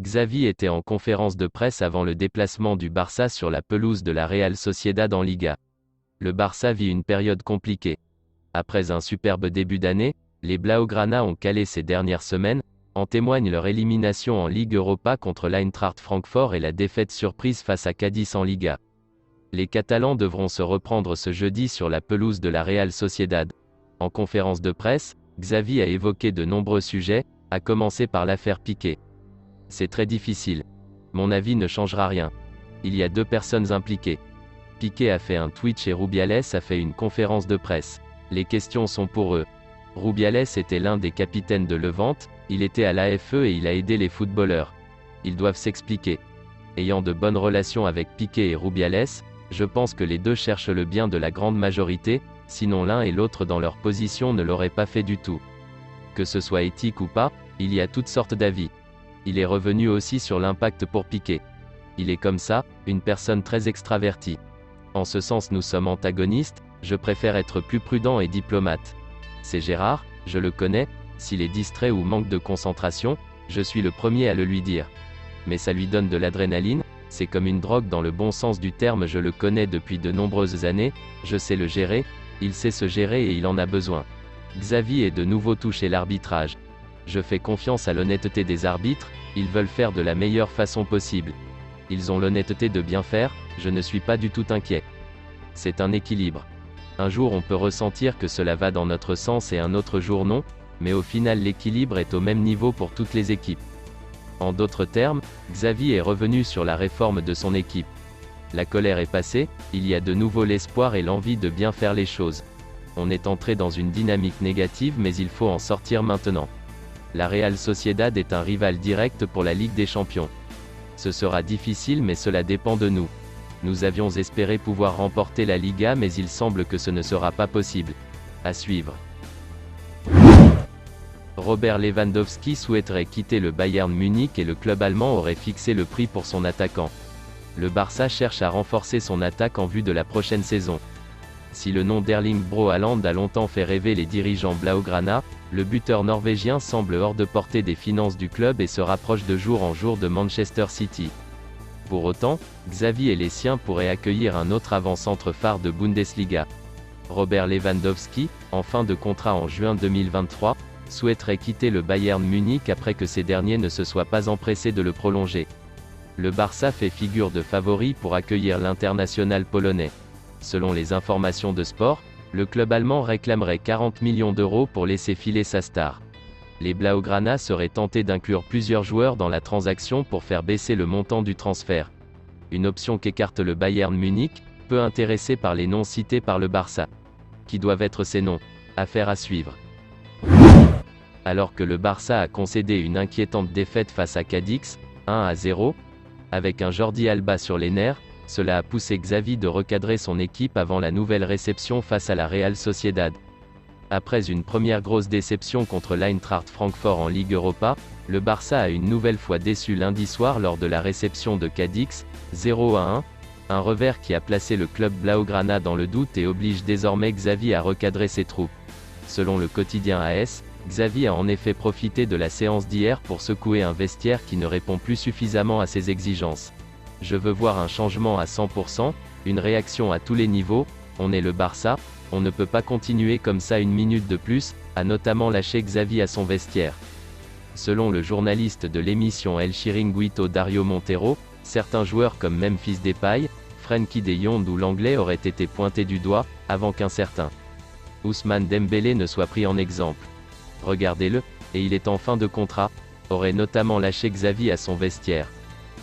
Xavi était en conférence de presse avant le déplacement du Barça sur la pelouse de la Real Sociedad en Liga. Le Barça vit une période compliquée. Après un superbe début d'année, les Blaugrana ont calé ces dernières semaines, en témoigne leur élimination en Ligue Europa contre l'Eintracht Francfort et la défaite surprise face à Cadiz en Liga. Les Catalans devront se reprendre ce jeudi sur la pelouse de la Real Sociedad. En conférence de presse, Xavi a évoqué de nombreux sujets, à commencer par l'affaire Piqué. C'est très difficile. Mon avis ne changera rien. Il y a deux personnes impliquées. Piqué a fait un Twitch et Rubiales a fait une conférence de presse. Les questions sont pour eux. Rubiales était l'un des capitaines de Levante, il était à l'AFE et il a aidé les footballeurs. Ils doivent s'expliquer. Ayant de bonnes relations avec Piqué et Rubiales, je pense que les deux cherchent le bien de la grande majorité, sinon l'un et l'autre dans leur position ne l'auraient pas fait du tout. Que ce soit éthique ou pas, il y a toutes sortes d'avis. Il est revenu aussi sur l'impact pour Piqué. Il est comme ça, une personne très extravertie. En ce sens nous sommes antagonistes, je préfère être plus prudent et diplomate. C'est Gérard, je le connais, s'il est distrait ou manque de concentration, je suis le premier à le lui dire. Mais ça lui donne de l'adrénaline, c'est comme une drogue dans le bon sens du terme, je le connais depuis de nombreuses années, je sais le gérer, il sait se gérer et il en a besoin. Xavi est de nouveau touché l'arbitrage. Je fais confiance à l'honnêteté des arbitres, ils veulent faire de la meilleure façon possible. Ils ont l'honnêteté de bien faire, je ne suis pas du tout inquiet. C'est un équilibre. Un jour on peut ressentir que cela va dans notre sens et un autre jour non, mais au final l'équilibre est au même niveau pour toutes les équipes. En d'autres termes, Xavi est revenu sur la réforme de son équipe. La colère est passée, il y a de nouveau l'espoir et l'envie de bien faire les choses. On est entré dans une dynamique négative mais il faut en sortir maintenant. La Real Sociedad est un rival direct pour la Ligue des Champions. Ce sera difficile mais cela dépend de nous. Nous avions espéré pouvoir remporter la Liga mais il semble que ce ne sera pas possible. À suivre. Robert Lewandowski souhaiterait quitter le Bayern Munich et le club allemand aurait fixé le prix pour son attaquant. Le Barça cherche à renforcer son attaque en vue de la prochaine saison. Si le nom d'Erling Braut Haaland a longtemps fait rêver les dirigeants Blaugrana, le buteur norvégien semble hors de portée des finances du club et se rapproche de jour en jour de Manchester City. Pour autant, Xavi et les siens pourraient accueillir un autre avant-centre phare de Bundesliga. Robert Lewandowski, en fin de contrat en juin 2023, souhaiterait quitter le Bayern Munich après que ces derniers ne se soient pas empressés de le prolonger. Le Barça fait figure de favori pour accueillir l'international polonais. Selon les informations de Sport, le club allemand réclamerait 40 millions d'euros pour laisser filer sa star. Les Blaugrana seraient tentés d'inclure plusieurs joueurs dans la transaction pour faire baisser le montant du transfert. Une option qu'écarte le Bayern Munich, peu intéressé par les noms cités par le Barça. Qui doivent être ces noms? Affaire à suivre. Alors que le Barça a concédé une inquiétante défaite face à Cadix, 1-0, avec un Jordi Alba sur les nerfs, cela a poussé Xavi de recadrer son équipe avant la nouvelle réception face à la Real Sociedad. Après une première grosse déception contre l'Eintracht Francfort en Ligue Europa, le Barça a une nouvelle fois déçu lundi soir lors de la réception de Cadix, 0-1, un revers qui a placé le club Blaugrana dans le doute et oblige désormais Xavi à recadrer ses troupes. Selon le quotidien AS, Xavi a en effet profité de la séance d'hier pour secouer un vestiaire qui ne répond plus suffisamment à ses exigences. Je veux voir un changement à 100%, une réaction à tous les niveaux, on est le Barça, on ne peut pas continuer comme ça une minute de plus, a notamment lâché Xavi à son vestiaire. Selon le journaliste de l'émission El Chiringuito Dario Montero, certains joueurs comme Memphis Depay, Frenkie de Jong ou l'anglais auraient été pointés du doigt, avant qu'un certain Ousmane Dembélé ne soit pris en exemple. Regardez-le, et il est en fin de contrat, aurait notamment lâché Xavi à son vestiaire.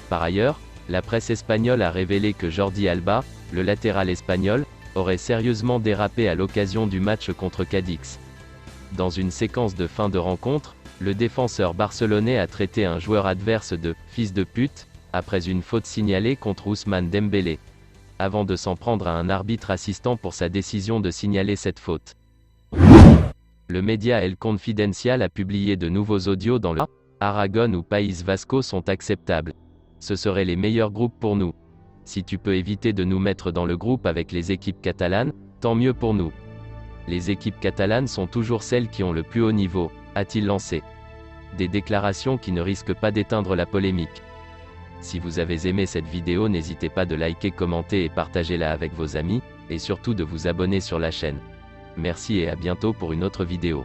Par ailleurs, la presse espagnole a révélé que Jordi Alba, le latéral espagnol, aurait sérieusement dérapé à l'occasion du match contre Cadix. Dans une séquence de fin de rencontre, le défenseur barcelonais a traité un joueur adverse de « fils de pute » après une faute signalée contre Ousmane Dembélé, avant de s'en prendre à un arbitre assistant pour sa décision de signaler cette faute. Le média El Confidencial a publié de nouveaux audios dans le Aragon ou País Vasco sont acceptables. Ce seraient les meilleurs groupes pour nous. Si tu peux éviter de nous mettre dans le groupe avec les équipes catalanes, tant mieux pour nous. Les équipes catalanes sont toujours celles qui ont le plus haut niveau, a-t-il lancé. Des déclarations qui ne risquent pas d'éteindre la polémique. Si vous avez aimé cette vidéo, n'hésitez pas de liker, commenter et partagez-la avec vos amis, et surtout de vous abonner sur la chaîne. Merci et à bientôt pour une autre vidéo.